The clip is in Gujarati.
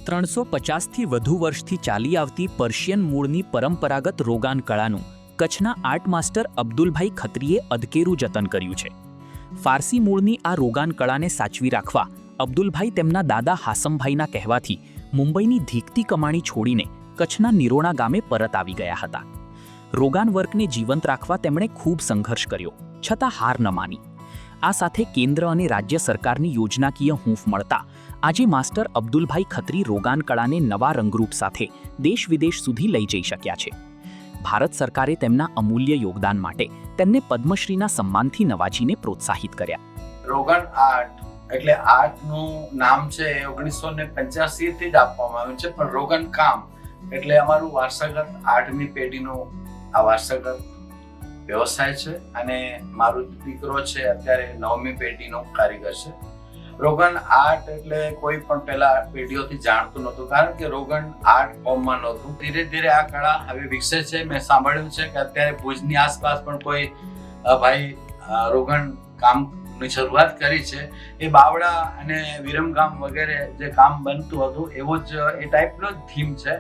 350થી વધુ વર્ષથી ચાલી આવતી પર્શિયન મૂળની પરંપરાગત રોગાન કળાનું કચ્છના આર્ટ માસ્ટર અબ્દુલભાઈ ખત્રીએ અદકેરું જતન કર્યું છે. ફારસી મૂળની આ રોગાન કળાને સાચવી રાખવા અબ્દુલભાઈ તેમના દાદા હાસમભાઈના કહેવાથી મુંબઈની ધીકતી કમાણી છોડીને કચ્છના નિરોણા ગામે પરત આવી ગયા હતા. રોગાન વર્કને જીવંત રાખવા તેમણે ખૂબ સંઘર્ષ કર્યો, છતાં હાર ન માની. આ સાથે કેન્દ્ર અને રાજ્ય સરકારની યોજનાકીય હૂંફ મળતા આજે માસ્ટર અબ્દુલભાઈ ખત્રી રોગાન કળાને નવા રંગરૂપ સાથે દેશ વિદેશ સુધી લઈ જઈ શક્યા છે. ભારત સરકારે તેમના અમૂલ્ય યોગદાન માટે તેમને પદ્મશ્રીના સન્માનથી નવાજીને પ્રોત્સાહિત કર્યા. રોગન આર્ટ એટલે આર્ટનું નામ છે 1985 થી જ આપવામાં આવ્યું છે, પણ રોગન કામ એટલે અમારું વારસાગત આર્ટની પેઢીનું આ વારસાગત વ્યવસાય છે અને મારો દીકરો છે અત્યારે 9મી પેઢીનો કારીગર છે. રોગન આર્ટ એટલે કોઈ પણ પહેલા પેઢીઓથી જાણતું નહોતું, કારણ કે રોગન આર્ટ ફોર્મમાં નહોતું. ધીરે ધીરે આ કળા હવે વિકસે છે. મેં સાંભળ્યું છે કે અત્યારે ભુજની આસપાસ પણ કોઈ ભાઈ રોગન કામની શરૂઆત કરી છે. એ બાવળા અને વિરમગામ વગેરે જે કામ બનતું હતું એવો જ એ ટાઈપનો જ થીમ છે.